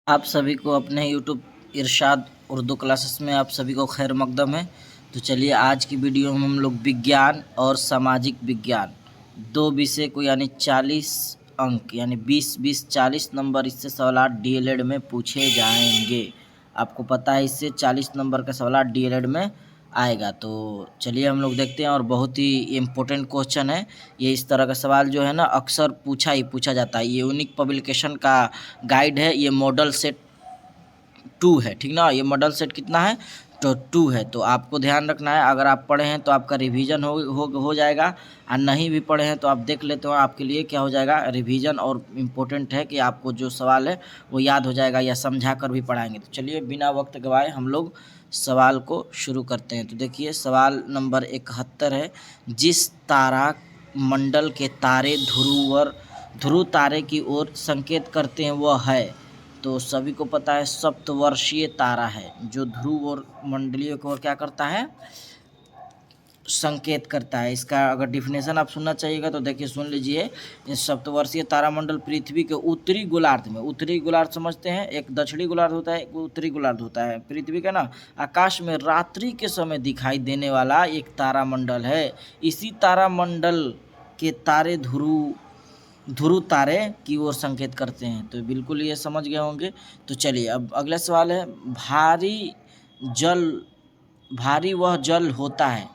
आप सभी को अपने यूट्यूब इरशाद उर्दू क्लासेस में आप सभी को खैर मकदम है। तो चलिए आज की वीडियो में हम लोग विज्ञान और सामाजिक विज्ञान दो विषय को यानी 40 अंक यानी 20-20 40 नंबर इससे सवाल डीएलएड में पूछे जाएंगे। आपको पता है इससे 40 नंबर का सवाल डीएलएड में आएगा। तो चलिए हम लोग देखते हैं और बहुत ही इम्पोर्टेंट क्वेश्चन है ये। इस तरह का सवाल जो है ना अक्सर पूछा जाता है। ये यूनिक पब्लिकेशन का गाइड है। ये मॉडल सेट 2 है, ठीक ना। ये मॉडल सेट कितना है तो 2 है। तो आपको ध्यान रखना है, अगर आप पढ़े हैं तो आपका रिवीजन हो जाएगा, और नहीं भी पढ़े हैं तो आप देख लेते हो, आपके लिए क्या हो जाएगा रिवीजन। और इम्पोर्टेंट है कि आपको जो सवाल है वो याद हो जाएगा या समझा कर भी पढ़ाएंगे। तो चलिए बिना वक्त गवाए हम लोग सवाल को शुरू करते हैं। तो देखिए सवाल नंबर 71 है। जिस तारा मंडल के तारे ध्रुव तारे की ओर संकेत करते हैं वह है। तो सभी को पता है सप्तवर्षीय तारा है जो ध्रुव और मंडलियों को क्या करता है, संकेत करता है। इसका अगर डिफिनेशन आप सुनना चाहिएगा तो देखिए सुन लीजिए। सप्तवर्षीय तारामंडल पृथ्वी के उत्तरी गोलार्ध में, उत्तरी गोलार्ध समझते हैं, एक दक्षिणी गोलार्ध होता है एक उत्तरी गोलार्ध होता है पृथ्वी का ना, आकाश में रात्रि के समय दिखाई देने वाला एक तारामंडल है। इसी तारामंडल के तारे ध्रुव तारे की ओर संकेत करते हैं। तो बिल्कुल ये समझ गए होंगे। तो चलिए अब अगला सवाल है। जल भारी वह जल होता है,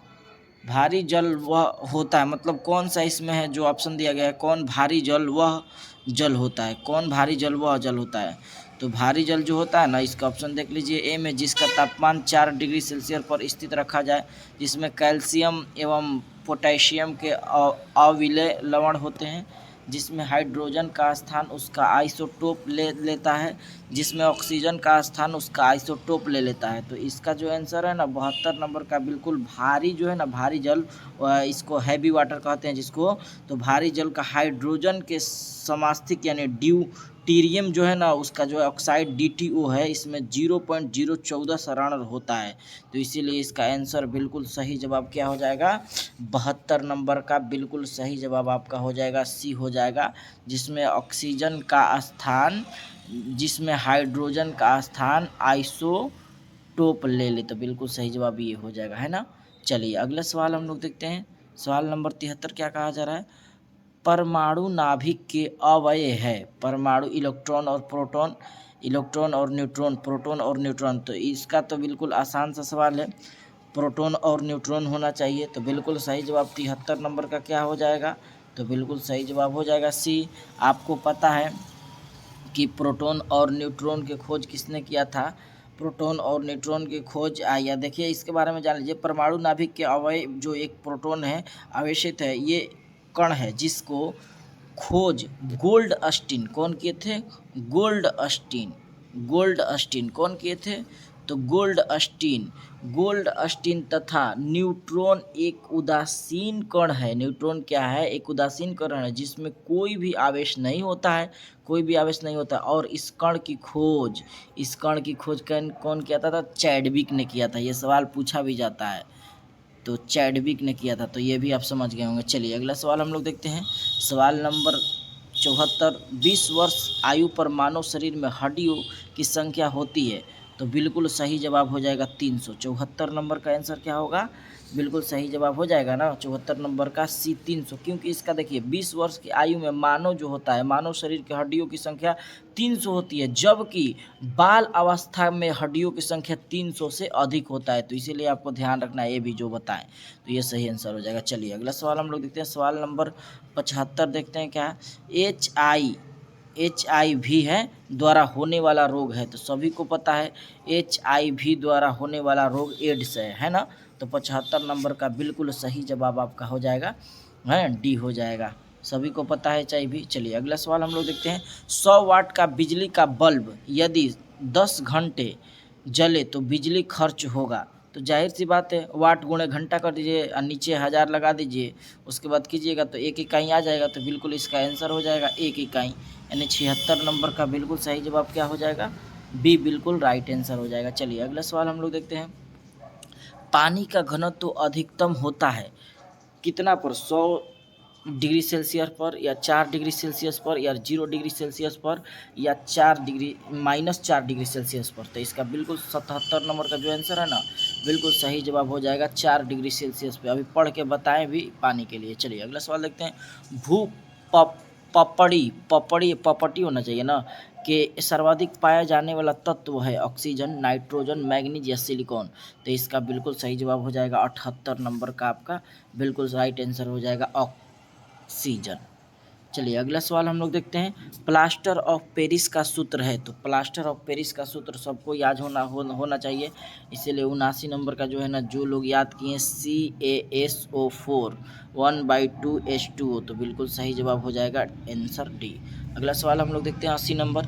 भारी जल वह होता है मतलब कौन सा इसमें है जो ऑप्शन दिया गया है, कौन भारी जल वह जल होता है, कौन भारी जल वह जल होता है। तो भारी जल जो होता है ना, इसका ऑप्शन देख लीजिए ए में, जिसका तापमान 4 डिग्री सेल्सियस पर स्थित रखा जाए, जिसमें कैल्शियम एवं पोटेशियम के अविलय लवण होते हैं, जिसमें हाइड्रोजन का स्थान उसका आइसोटोप ले लेता है, जिसमें ऑक्सीजन का स्थान उसका आइसोटोप ले लेता है। तो इसका जो आंसर है ना 72 नंबर का बिल्कुल भारी जो है ना, भारी जल, इसको हैवी वाटर कहते हैं जिसको। तो भारी जल का हाइड्रोजन के समास्थिक यानी ड्यूटीरियम जो है ना, उसका जो ऑक्साइड DTO है, इसमें 0.014 सरार्ण होता है। तो इसीलिए इसका आंसर बिल्कुल सही जवाब क्या हो जाएगा, 72 नंबर का बिल्कुल सही जवाब आपका हो जाएगा सी हो जाएगा, जिसमें ऑक्सीजन का स्थान, जिसमें हाइड्रोजन का स्थान आइसोटोप ले ले। तो बिल्कुल सही जवाब ये हो जाएगा, है ना। चलिए अगला सवाल हम लोग देखते हैं। सवाल नंबर 73 क्या कहा जा रहा है। परमाणु नाभिक के अवयव है। परमाणु इलेक्ट्रॉन और प्रोटॉन, इलेक्ट्रॉन और न्यूट्रॉन, प्रोटॉन और न्यूट्रॉन। तो इसका तो बिल्कुल आसान सा सवाल है, प्रोटॉन और न्यूट्रॉन होना चाहिए। तो बिल्कुल सही जवाब 73 नंबर का क्या हो जाएगा, तो बिल्कुल सही जवाब हो जाएगा सी। आपको पता है कि प्रोटॉन और न्यूट्रॉन की खोज किसने किया था। प्रोटॉन और न्यूट्रॉन की खोज या देखिए इसके बारे में जान लीजिए। परमाणु नाभिक के अवयव जो एक प्रोटॉन है आवेशित है, ये कण है जिसको खोज गोल्ड अस्टीन कौन किए थे, गोल्ड अस्टीन कौन किए थे, तो गोल्ड अस्टीन तथा न्यूट्रॉन एक उदासीन कण है। न्यूट्रॉन क्या है, एक उदासीन कण है जिसमें कोई भी आवेश नहीं होता है, कोई भी आवेश नहीं होता। और इस कण की खोज कौन किया था, चैडविक ने किया था। ये सवाल पूछा भी जाता है, तो चैडविक ने किया था। तो ये भी आप समझ गए होंगे। चलिए अगला सवाल हम लोग देखते हैं। सवाल नंबर 74। 20 वर्ष आयु पर मानव शरीर में हड्डियों की संख्या होती है। तो बिल्कुल सही जवाब हो जाएगा 300। 74 नंबर का आंसर क्या होगा, बिल्कुल सही जवाब हो जाएगा ना 74 नंबर का सी 300। क्योंकि इसका देखिए 20 वर्ष की आयु में मानव जो होता है, मानव शरीर की हड्डियों की संख्या 300 होती है, जबकि बाल अवस्था में हड्डियों की संख्या 300 से अधिक होता है। तो इसीलिए आपको ध्यान रखना है, ये भी जो बताएं तो ये सही आंसर हो जाएगा। चलिए अगला सवाल हम लोग देखते हैं। सवाल नंबर 75 देखते हैं क्या है। HIV है द्वारा होने वाला रोग है। तो सभी को पता है HIV द्वारा होने वाला रोग एड्स है ना। तो 75 नंबर का बिल्कुल सही जवाब आपका हो जाएगा, है डी हो जाएगा। सभी को पता है HIV। चलिए अगला सवाल हम लोग देखते हैं। 100 वाट का बिजली का बल्ब यदि 10 घंटे जले तो बिजली खर्च होगा। तो जाहिर सी बात है, वाट गुणे घंटा कर दीजिए और नीचे 1000 लगा दीजिए, उसके बाद कीजिएगा तो 1 इकाई आ जाएगा। तो बिल्कुल इसका आंसर हो जाएगा 1 इकाई, यानी 76 नंबर का बिल्कुल सही जवाब क्या हो जाएगा, बी बिल्कुल राइट आंसर हो जाएगा। चलिए अगला सवाल हम लोग देखते हैं। पानी का घनत्व तो अधिकतम होता है कितना पर, 100 डिग्री सेल्सियस पर, या 4 डिग्री सेल्सियस पर, या 0 डिग्री सेल्सियस पर, या 4 डिग्री -4 डिग्री सेल्सियस पर। तो इसका बिल्कुल 77 नंबर का जो आंसर है ना, बिल्कुल सही जवाब हो जाएगा 4 डिग्री सेल्सियस पे। अभी पढ़ के बताएं भी पानी के लिए। चलिए अगला सवाल देखते हैं। भू पप पपड़ी पपड़ी पपटी होना चाहिए ना, कि सर्वाधिक पाया जाने वाला तत्व है ऑक्सीजन, नाइट्रोजन, मैग्नीज या सिलिकॉन। तो इसका बिल्कुल सही जवाब हो जाएगा 78 नंबर का आपका बिल्कुल राइट आंसर हो जाएगा ऑक्सीजन। चलिए अगला सवाल हम लोग देखते हैं। प्लास्टर ऑफ पेरिस का सूत्र है, तो प्लास्टर ऑफ पेरिस का सूत्र सबको याद होना चाहिए, इसीलिए 79 नंबर का जो है ना, जो लोग याद किए CaSO4 1/2H2O, तो बिल्कुल सही जवाब हो जाएगा आंसर डी। अगला सवाल हम लोग देखते हैं 80 नंबर।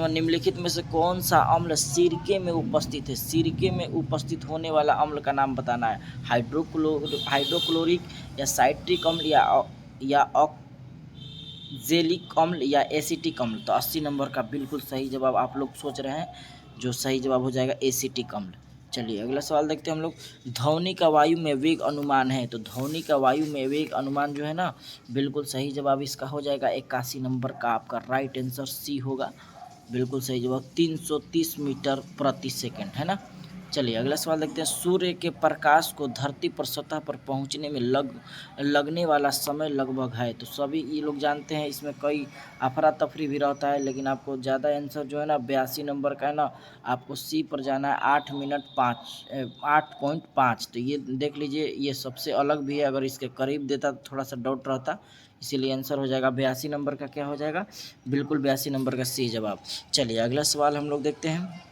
निम्नलिखित में से कौन सा अम्ल सिरके में उपस्थित है? सिरके में उपस्थित होने वाला अम्ल का नाम बताना है। हाइड्रोक्लोरिक, या साइट्रिक अम्ल, या ऑक्जेलिक अम्ल, या एसिटिक अम्ल। तो 80 नंबर का बिल्कुल सही जवाब आप लोग सोच रहे हैं, जो सही जवाब हो जाएगा एसिटिक अम्ल। चलिए अगला सवाल देखते हैं हम लोग। ध्वनि का वायु में वेग अनुमान है, तो ध्वनि का वायु में वेग अनुमान जो है ना, बिल्कुल सही जवाब इसका हो जाएगा 81 नंबर का आपका राइट आंसर सी होगा। बिल्कुल सही जवाब 330 मीटर प्रति सेकंड है ना। चलिए अगला सवाल देखते हैं। सूर्य के प्रकाश को धरती पर सतह पर पहुंचने में लगने वाला समय लगभग है, तो सभी ये लोग जानते हैं, इसमें कई अफरा तफरी भी रहता है, लेकिन आपको ज़्यादा आंसर जो है ना 82 नंबर का है ना, आपको सी पर जाना है। 8 मिनट 8.5। तो ये देख लीजिए, ये सबसे अलग भी है, अगर इसके करीब देता तो थोड़ा सा डाउट रहता, इसीलिए आंसर हो जाएगा 82 नंबर का। क्या हो जाएगा? बिल्कुल 82 नंबर का सी जवाब। चलिए अगला सवाल हम लोग देखते हैं।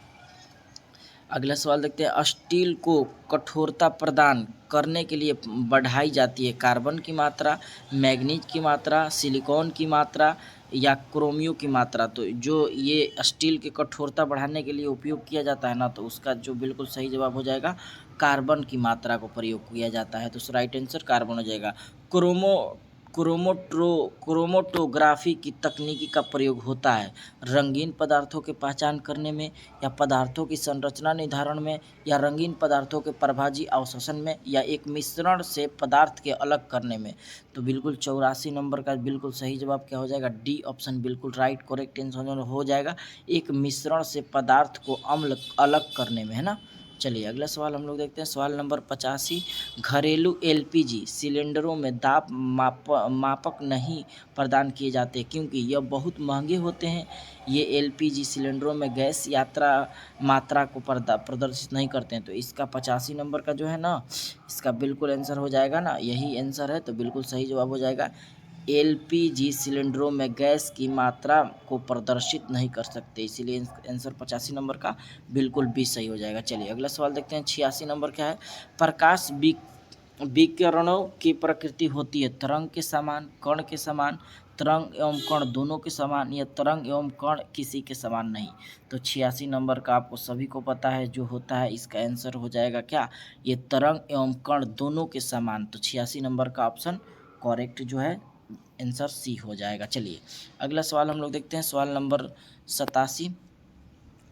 अगला सवाल देखते हैं। स्टील को कठोरता प्रदान करने के लिए बढ़ाई जाती है कार्बन की मात्रा, मैग्नीज की मात्रा, सिलिकॉन की मात्रा, या क्रोमियो की मात्रा। तो जो ये स्टील की कठोरता बढ़ाने के लिए उपयोग किया जाता है ना, तो उसका जो बिल्कुल सही जवाब हो जाएगा कार्बन की मात्रा को प्रयोग किया जाता है, तो राइट आंसर कार्बन हो जाएगा। क्रोमो क्रोमोटोग्राफी की तकनीकी का प्रयोग होता है रंगीन पदार्थों की पहचान करने में, या पदार्थों की संरचना निर्धारण में, या रंगीन पदार्थों के प्रभाजी अवशोषण में, या एक मिश्रण से पदार्थ के अलग करने में। तो बिल्कुल 84 नंबर का बिल्कुल सही जवाब क्या हो जाएगा? डी ऑप्शन बिल्कुल राइट करेक्ट आंसर हो जाएगा, एक मिश्रण से पदार्थ को अम्ल अलग करने में, है ना। चलिए अगला सवाल हम लोग देखते हैं। सवाल नंबर 85। घरेलू LPG सिलेंडरों में दाब मापक नहीं प्रदान किए जाते क्योंकि यह बहुत महंगे होते हैं। ये LPG सिलेंडरों में गैस मात्रा को प्रदर्शित नहीं करते हैं। तो इसका 85 नंबर का जो है ना, इसका बिल्कुल आंसर हो जाएगा ना, यही आंसर है, तो बिल्कुल सही जवाब हो जाएगा। LPG सिलेंडरों में गैस की मात्रा को प्रदर्शित नहीं कर सकते, इसीलिए आंसर 85 नंबर का बिल्कुल भी सही हो जाएगा। चलिए अगला सवाल देखते हैं। 86 नंबर क्या है? प्रकाश विकिरणों की प्रकृति होती है तरंग के समान, कण के समान, तरंग एवं कण दोनों के समान, या तरंग एवं कण किसी के समान नहीं। तो 86 नंबर का आपको सभी को पता है जो होता है, इसका आंसर हो जाएगा क्या? ये तरंग एवं कण दोनों के समान। तो 86 नंबर का ऑप्शन करेक्ट जो है आंसर सी हो जाएगा। चलिए अगला सवाल हम लोग देखते हैं। सवाल नंबर 87।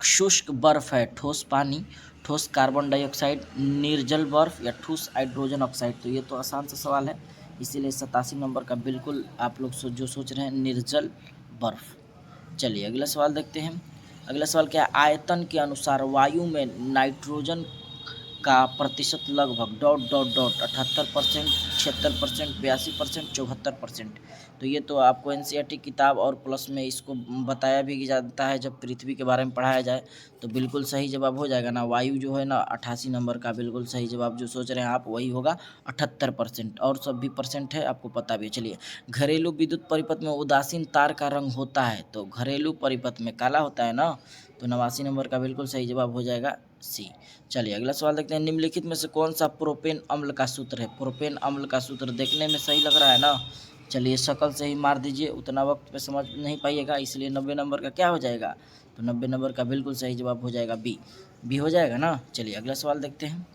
शुष्क बर्फ है ठोस पानी, ठोस कार्बन डाइऑक्साइड, निर्जल बर्फ, या ठोस हाइड्रोजन ऑक्साइड। तो ये तो आसान सा सवाल है, इसीलिए 87 नंबर का बिल्कुल आप लोग जो सोच रहे हैं निर्जल बर्फ। चलिए अगला सवाल देखते हैं। अगला सवाल क्या है? आयतन के अनुसार वायु में नाइट्रोजन का प्रतिशत लगभग डॉट डॉट डॉट 78%, 76%, 82%, 74%। तो ये तो आपको NCERT किताब और प्लस में इसको बताया भी जाता है जब पृथ्वी के बारे में पढ़ाया जाए। तो बिल्कुल सही जवाब हो जाएगा ना, वायु जो है ना 88 नंबर का बिल्कुल सही जवाब जो सोच रहे हैं आप वही होगा 78%, और सब भी परसेंट है आपको पता भी है। चलिए घरेलू विद्युत परिपथ में उदासीन तार का रंग होता है, तो घरेलू परिपथ में काला होता है ना, तो 89 नंबर का बिल्कुल सही जवाब हो जाएगा सी। चलिए अगला सवाल देखते हैं। निम्नलिखित में से कौन सा प्रोपेन अम्ल का सूत्र है? प्रोपेन अम्ल का सूत्र देखने में सही लग रहा है ना, चलिए शक्ल से ही मार दीजिए, उतना वक्त पे समझ नहीं पाइएगा, इसलिए 90 नंबर का क्या हो जाएगा? तो 90 नंबर का बिल्कुल सही जवाब हो जाएगा बी हो जाएगा ना। चलिए अगला सवाल देखते हैं।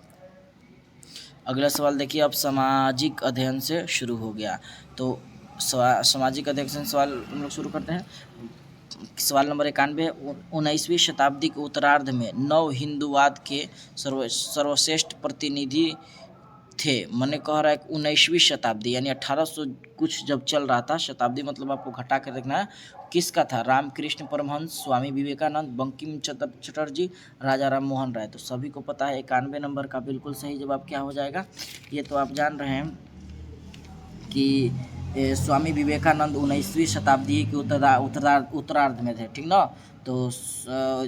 अगला सवाल देखिए, अब सामाजिक अध्ययन से शुरू हो गया, तो सामाजिक अध्ययन से सवाल हम लोग शुरू करते हैं। सवाल नंबर 91। 19वीं शताब्दी के उत्तरार्ध में नव हिंदूवाद के सर्वश्रेष्ठ प्रतिनिधि थे, मैंने कह रहा है 19वीं शताब्दी यानी 1800 कुछ जब चल रहा था, शताब्दी मतलब आपको घटा कर देखना है, किसका था? रामकृष्ण परमहंस, स्वामी विवेकानंद, बंकिम चंद्र चटर्जी, राजा राम मोहन राय। तो सभी को पता है 91 नंबर का बिल्कुल सही जवाब क्या हो जाएगा। ये तो आप जान रहे हैं कि स्वामी विवेकानंद 19वीं शताब्दी के उत्तरार्ध में थे, ठीक ना। तो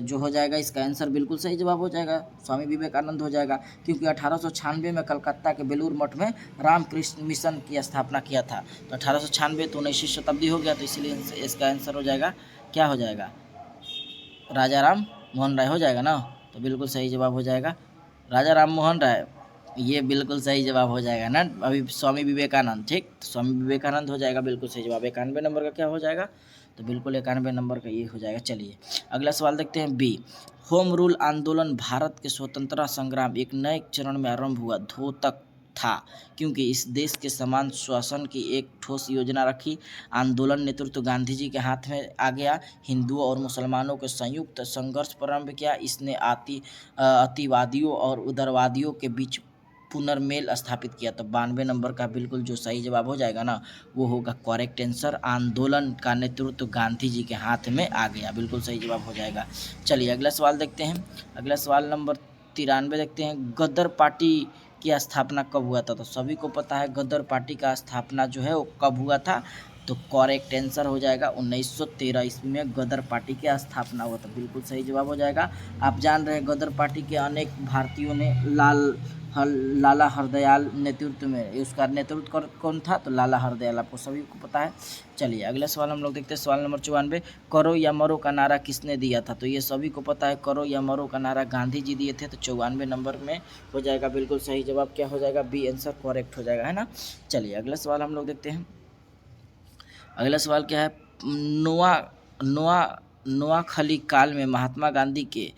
जो हो जाएगा इसका आंसर बिल्कुल सही जवाब हो जाएगा, स्वामी विवेकानंद हो जाएगा, क्योंकि 1896 में कलकत्ता के बेलूर मठ में रामकृष्ण मिशन की स्थापना किया था। तो 1896 तो 19वीं शताब्दी हो गया, तो इसीलिए इसका आंसर हो जाएगा, क्या हो जाएगा? राजा राम मोहन राय हो जाएगा ना। तो बिल्कुल सही जवाब हो जाएगा राजा राम मोहन राय, ये बिल्कुल सही जवाब हो जाएगा ना। अभी स्वामी विवेकानंद, ठीक, तो स्वामी विवेकानंद हो जाएगा बिल्कुल सही जवाब। 91 नंबर का क्या हो जाएगा? तो बिल्कुल 91 नंबर का ये हो जाएगा। चलिए अगला सवाल देखते हैं, बी। होम रूल आंदोलन भारत के स्वतंत्रता संग्राम एक नए चरण में आरंभ हुआ द्योतक था, क्योंकि इस देश के समान शासन की एक ठोस योजना रखी। आंदोलन नेतृत्व गांधी जी के हाथ में आ गया। हिंदुओं और मुसलमानों के संयुक्त संघर्ष प्रारंभ किया। इसने अतिवादियों और उदारवादियों के बीच पुनर्मेल स्थापित किया। तो 92 नंबर का बिल्कुल जो सही जवाब हो जाएगा ना, वो होगा करेक्ट आंसर। आंदोलन का नेतृत्व गांधी जी के हाथ में आ गया, बिल्कुल सही जवाब हो जाएगा। चलिए अगला सवाल देखते हैं। अगला सवाल नंबर 93 देखते हैं, गदर पार्टी की स्थापना कब हुआ था? तो सभी को पता है गदर पार्टी का स्थापना जो है वो कब हुआ था। तो करेक्ट आंसर हो जाएगा 1913 ईस्वी में गदर पार्टी की स्थापना हुआ था, बिल्कुल सही जवाब हो जाएगा। आप जान रहे हैं गदर पार्टी के अनेक भारतीयों ने लाला हरदयाल नेतृत्व में, उसका नेतृत्व कौन था? तो लाला हरदयाल, आपको सभी को पता है। चलिए अगला सवाल हम लोग देखते हैं, सवाल नंबर 94, करो या मरो का नारा किसने दिया था? तो ये सभी को पता है, करो या मरो का नारा गांधी जी दिए थे। तो 94 नंबर में हो जाएगा बिल्कुल सही जवाब, क्या हो जाएगा? बी आंसर करेक्ट हो जाएगा, है ना। चलिए अगला सवाल हम लोग देखते हैं। अगला सवाल क्या है, नोआखली काल में महात्मा गांधी के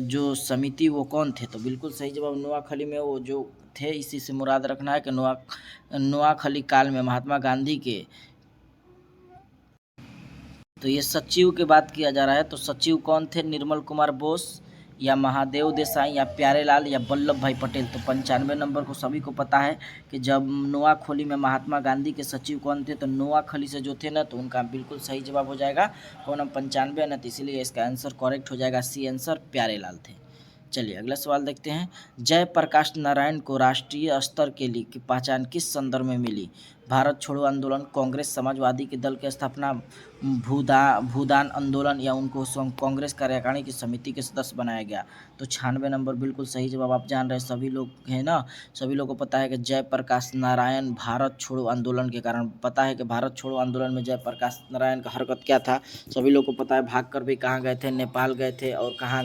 जो समिति वो कौन थे? तो बिल्कुल सही जवाब, नोआखली में वो जो थे, इसी से मुराद रखना है कि नोआखली काल में महात्मा गांधी के, तो ये सचिव की बात किया जा रहा है। तो सचिव कौन थे? निर्मल कुमार बोस या महादेव देसाई या प्यारेलाल या वल्लभ भाई पटेल। तो 95 नंबर को सभी को पता है कि जब नोआखली में महात्मा गांधी के सचिव कौन थे? तो नोआखली से जो थे ना, तो उनका बिल्कुल सही जवाब हो जाएगा कौन? 95 ना, तो इसीलिए इसका आंसर करेक्ट हो जाएगा, सी आंसर प्यारेलाल थे। चलिए अगला सवाल देखते हैं, जयप्रकाश नारायण को राष्ट्रीय स्तर के लिए की पहचान किस संदर्भ में मिली? भारत छोड़ो आंदोलन, कांग्रेस समाजवादी के दल की स्थापना, भूदान आंदोलन या उनको कांग्रेस कार्यकारिणी की समिति के सदस्य बनाया गया। तो 96 नंबर बिल्कुल सही जवाब, आप जान रहे हैं सभी लोग हैं ना, सभी लोगों को पता है कि जयप्रकाश नारायण भारत छोड़ो आंदोलन के कारण, पता है कि भारत छोड़ो आंदोलन में जयप्रकाश नारायण का हरकत क्या था, सभी लोग को पता है। भागकर भी कहाँ गए थे? नेपाल गए थे, और कहाँ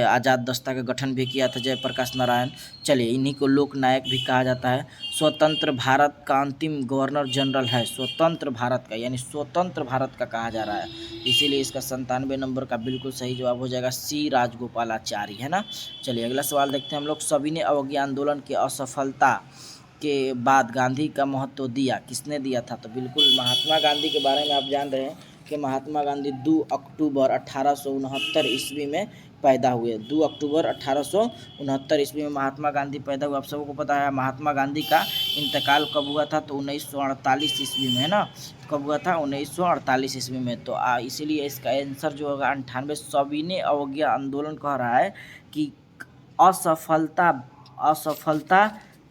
आज़ाद दस्ता का गठन भी किया था जयप्रकाश नारायण। चलिए इन्हीं को लोक नायक भी कहा जाता है। स्वतंत्र भारत का अंतिम गवर्नर जनरल है, स्वतंत्र भारत का, यानी स्वतंत्र भारत का कहा जा रहा है, इसीलिए इसका 97 नंबर का बिल्कुल सही जवाब हो जाएगा, सी राजगोपालाचारी, है ना। चलिए अगला सवाल देखते हैं हम लोग, सविनय अवज्ञा आंदोलन की असफलता के बाद गांधी का महत्व दिया किसने दिया था? तो बिल्कुल महात्मा गांधी के बारे में आप जान रहे हैं कि महात्मा गांधी 2 अक्टूबर 1869 ईस्वी में पैदा हुए। 2 अक्टूबर 1869 ईस्वी में महात्मा गांधी पैदा हुए। आप सबको पता है महात्मा गांधी का इंतकाल कब हुआ था? तो 1948 ईस्वी में, है ना। कब हुआ था? 1948 ईस्वी में। तो इसीलिए इसका आंसर जो होगा 98। सविनय अवज्ञा आंदोलन कह रहा है कि असफलता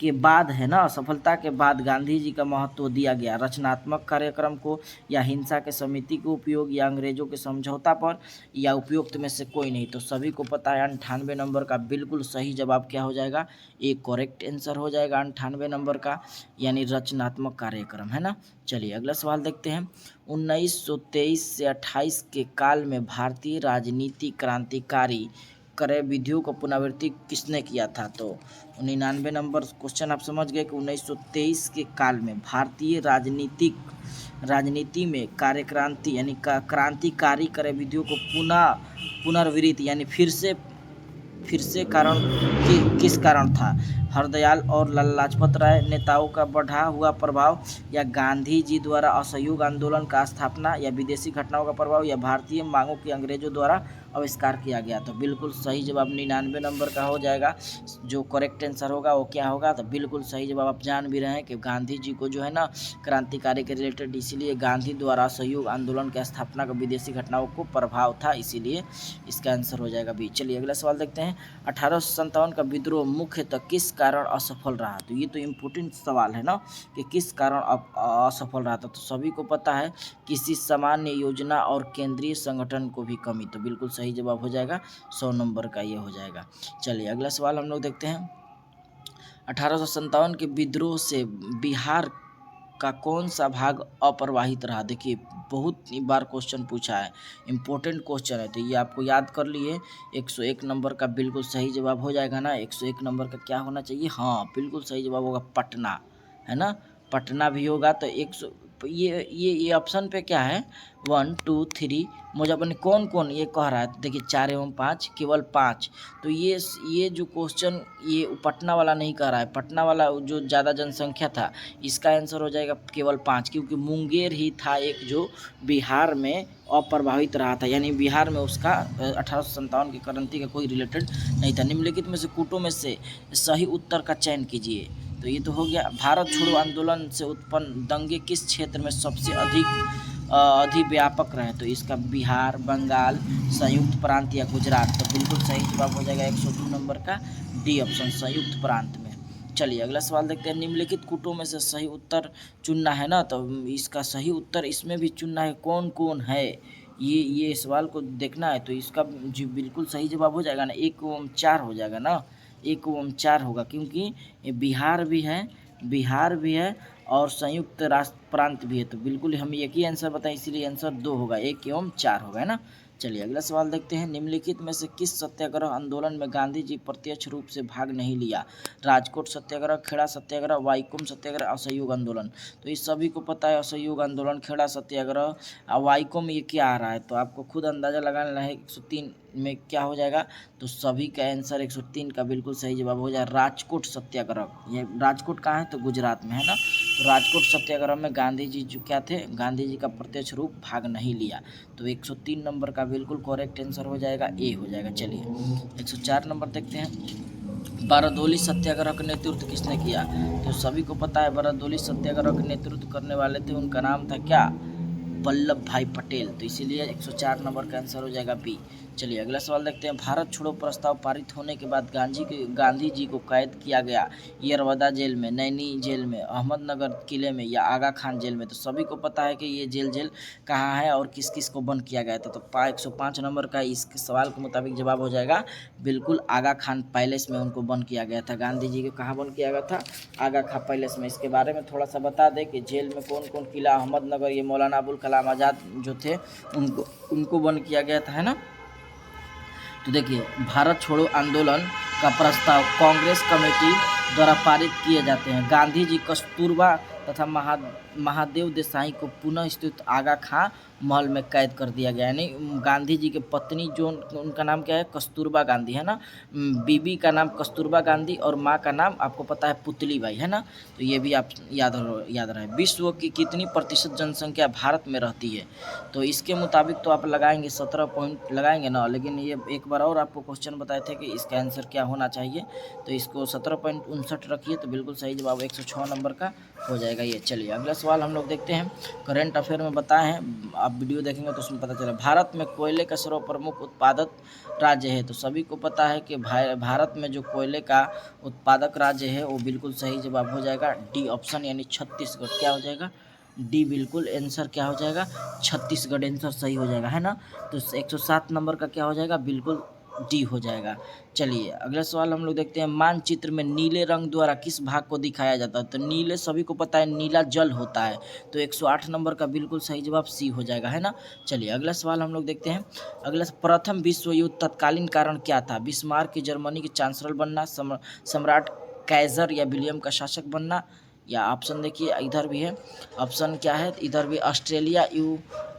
के बाद, है ना, असफलता के बाद गांधी जी का महत्व दिया गया रचनात्मक कार्यक्रम को, या हिंसा के समिति के उपयोग, या अंग्रेजों के समझौता पर, या उपयुक्त में से कोई नहीं। तो सभी को पता है 98 नंबर का बिल्कुल सही जवाब क्या हो जाएगा? एक करेक्ट आंसर हो जाएगा 98 नंबर का, यानी रचनात्मक कार्यक्रम, है ना। चलिए अगला सवाल देखते हैं, 1923 से 28 के काल में भारतीय राजनीति क्रांतिकारी क्रय विधियों को पुनरावृत्ति किसने किया था? तो 99 नंबर क्वेश्चन आप समझ गए कि 1923 के काल में भारतीय राजनीति में कार्यक्रांति यानी क्रांतिकारी क्रय विधियों को पुनर्वृत्ति यानी फिर से कारण किस कारण था? हरदयाल और लाला लाजपत राय नेताओं का बढ़ा हुआ प्रभाव, या गांधी जी द्वारा असहयोग आंदोलन का स्थापना, या विदेशी घटनाओं का प्रभाव, या भारतीय मांगों की अंग्रेजों द्वारा आविष्कार किया गया। तो बिल्कुल सही जवाब 99 नंबर का हो जाएगा। जो करेक्ट आंसर होगा वो क्या होगा, तो बिल्कुल सही जवाब आप जान भी रहे हैं कि गांधी जी को जो है ना क्रांतिकारी के रिलेटेड, इसीलिए गांधी द्वारा असहयोग आंदोलन की स्थापना का विदेशी घटनाओं को प्रभाव था, इसीलिए इसका आंसर हो जाएगा बी। चलिए अगला सवाल देखते हैं। 1857 का विद्रोह मुख्यतः किस कारण असफल रहा। तो ये तो इम्पोर्टेंट सवाल है ना कि किस कारण असफल रहा था। तो सभी को पता है किसी सामान्य योजना और केंद्रीय संगठन को भी कमी। तो बिल्कुल सही जवाब हो जाएगा 100 नंबर का ये हो जाएगा। चलिए अगला सवाल हम लोग देखते हैं। 1857 के विद्रोह से बिहार का कौन सा भाग अप्रवाहित रहा। देखिए बहुत बार क्वेश्चन पूछा है, इम्पोर्टेंट क्वेश्चन है, तो ये आपको याद कर लिए। 101 नंबर का बिल्कुल सही जवाब हो जाएगा ना। 101 नंबर का क्या होना चाहिए, हाँ बिल्कुल सही जवाब होगा पटना, है ना, पटना भी होगा। तो 100 ये ऑप्शन पे क्या है 1 2 3 मुजफ्फर कौन कौन ये कह रहा है। तो देखिए 4 एवं 5 केवल 5। तो ये जो क्वेश्चन ये पटना वाला नहीं कह रहा है, पटना वाला जो ज़्यादा जनसंख्या था इसका आंसर हो जाएगा केवल 5, क्योंकि मुंगेर ही था एक जो बिहार में अप्रभावित रहा था, यानी बिहार में उसका 1857 की क्रांति का कोई रिलेटेड नहीं था। निम्नलिखित में से कूटों में से सही उत्तर का चयन कीजिए। तो ये तो हो गया। भारत छोड़ो आंदोलन से उत्पन्न दंगे किस क्षेत्र में सबसे अधिव्यापक रहे। तो इसका बिहार, बंगाल, संयुक्त प्रांत या गुजरात। तो बिल्कुल सही जवाब हो जाएगा 102 नंबर का डी ऑप्शन, संयुक्त प्रांत में। चलिए अगला सवाल देखते हैं। निम्नलिखित कूटों में से सही उत्तर चुनना है ना, तो इसका सही उत्तर इसमें भी चुनना है कौन कौन है, ये सवाल को देखना है। तो इसका जी बिल्कुल सही जवाब हो जाएगा ना 1 एवं 4 हो जाएगा ना, 1 एवं 4 होगा, क्योंकि बिहार भी है और संयुक्त राष्ट्र प्रांत भी है। तो बिल्कुल हम एक ही आंसर बताएं, इसीलिए आंसर 2 होगा, 1 एवं 4 होगा, है ना। चलिए अगला सवाल देखते हैं। निम्नलिखित में से किस सत्याग्रह आंदोलन में गांधी जी प्रत्यक्ष रूप से भाग नहीं लिया। राजकोट सत्याग्रह, खेड़ा सत्याग्रह, वाईकोम सत्याग्रह, असहयोग आंदोलन। तो इस सभी को पता है असहयोग आंदोलन, खेड़ा सत्याग्रह, वाईकोम ये क्या आ रहा है, तो आपको खुद अंदाज़ा लगाना है 103 में क्या हो जाएगा। तो सभी का आंसर 103 का बिल्कुल सही जवाब हो जाए राजकोट सत्याग्रह। ये राजकोट कहाँ है, तो गुजरात में, है ना। तो राजकोट सत्याग्रह में गांधी जी जो क्या थे, गांधी जी का प्रत्यक्ष रूप भाग नहीं लिया। तो 103 नंबर का बिल्कुल करेक्ट आंसर हो जाएगा ए हो जाएगा। चलिए 104 नंबर देखते हैं। बारदोली सत्याग्रह का नेतृत्व किसने किया। तो सभी को पता है बारदोली सत्याग्रह का नेतृत्व करने वाले थे, उनका नाम था क्या, वल्लभ भाई पटेल। तो इसीलिए 104 नंबर का आंसर हो जाएगा बी। चलिए अगला सवाल देखते हैं। भारत छोड़ो प्रस्ताव पारित होने के बाद गांधी जी को कैद किया गया यरवदा जेल में, नैनी जेल में, अहमदनगर किले में, या आगा खान जेल में। तो सभी को पता है कि ये जेल कहाँ है और किस किस को बंद किया गया था। तो 105 नंबर का इस सवाल के मुताबिक जवाब हो जाएगा बिल्कुल आगा खान पैलेस में उनको बंद किया गया था। गांधी जी को कहाँ बंद किया गया था, आगा खान पैलेस में। इसके बारे में थोड़ा सा बता दें कि जेल में कौन कौन किला, अहमदनगर ये मौलाना अबुल कलाम आज़ाद जो थे उनको बंद किया गया था, है ना। तो देखिए भारत छोड़ो आंदोलन का प्रस्ताव कांग्रेस कमेटी द्वारा पारित किए जाते हैं। गांधी जी कस्तूरबा तथा महादेव देसाई को पुनः स्थित आगा खां महल में कैद कर दिया गया। यानी गांधी जी के पत्नी जो उनका नाम क्या है, कस्तूरबा गांधी, है ना। बीबी का नाम कस्तूरबा गांधी और माँ का नाम आपको पता है पुतली बाई, है ना। तो ये भी आप याद रहे। विश्व की कितनी प्रतिशत जनसंख्या भारत में रहती है। तो इसके मुताबिक तो आप लगाएंगे 17 पॉइंट लगाएंगे ना, लेकिन ये एक बार और आपको क्वेश्चन बताए थे कि इसका आंसर क्या होना चाहिए। तो इसको 17.59 रखिए, तो बिल्कुल सही जवाब 106 नंबर का हो जाएगा ये। चलिए अगला सवाल हम लोग देखते हैं। करंट अफेयर में बताए हैं, आप वीडियो देखेंगे तो उसमें पता चला। भारत में कोयले का सर्वप्रमुख उत्पादक राज्य है। तो सभी को पता है कि भारत में जो कोयले का उत्पादक राज्य है वो बिल्कुल सही जवाब हो जाएगा डी ऑप्शन, यानी छत्तीसगढ़। क्या हो जाएगा, डी बिल्कुल आंसर क्या हो जाएगा, छत्तीसगढ़ आंसर सही हो जाएगा, है ना। तो 107 नंबर का क्या हो जाएगा, बिल्कुल डी हो जाएगा। चलिए अगला सवाल हम लोग देखते हैं। मानचित्र में नीले रंग द्वारा किस भाग को दिखाया जाता है। तो नीले सभी को पता है नीला जल होता है। तो 108 नंबर का बिल्कुल सही जवाब सी हो जाएगा, है ना। चलिए अगला सवाल हम लोग देखते हैं। अगला प्रथम विश्व युद्ध तत्कालीन कारण क्या था। बिस्मार्क की जर्मनी के चांसलर बनना, सम्राट काइजर या विलियम का शासक बनना, या ऑप्शन देखिए इधर भी है, ऑप्शन क्या है, इधर भी ऑस्ट्रेलिया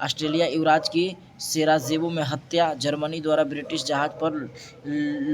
ऑस्ट्रेलिया युवराज की सेराजेवो में हत्या, जर्मनी द्वारा ब्रिटिश जहाज पर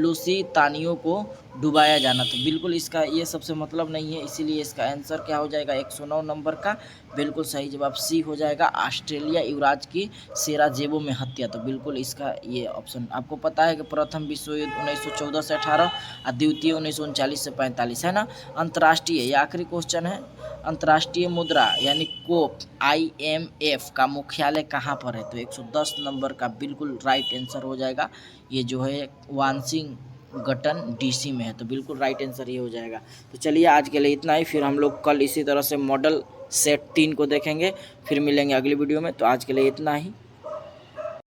लुसीतानियों को डुबाया जाना। तो बिल्कुल इसका ये सबसे मतलब नहीं है, इसीलिए इसका आंसर क्या हो जाएगा 109 नंबर का बिल्कुल सही जवाब सी हो जाएगा, ऑस्ट्रेलिया युवराज की सेराजेवो में हत्या। तो बिल्कुल इसका ये ऑप्शन। आपको पता है कि प्रथम विश्व युद्ध 1914 से 18 और द्वितीय 1939 से 45 है ना। अंतर्राष्ट्रीय, ये आखिरी क्वेश्चन है, अंतर्राष्ट्रीय मुद्रा यानी कोप IMF का मुख्यालय कहाँ पर है? तो 110 नंबर का बिल्कुल राइट आंसर हो जाएगा, ये जो है वाशिंगटन DC में है। तो बिल्कुल राइट आंसर ये हो जाएगा। तो चलिए आज के लिए इतना ही, फिर हम लोग कल इसी तरह से मॉडल सेट 3 को देखेंगे, फिर मिलेंगे अगली वीडियो में। तो आज के लिए इतना ही।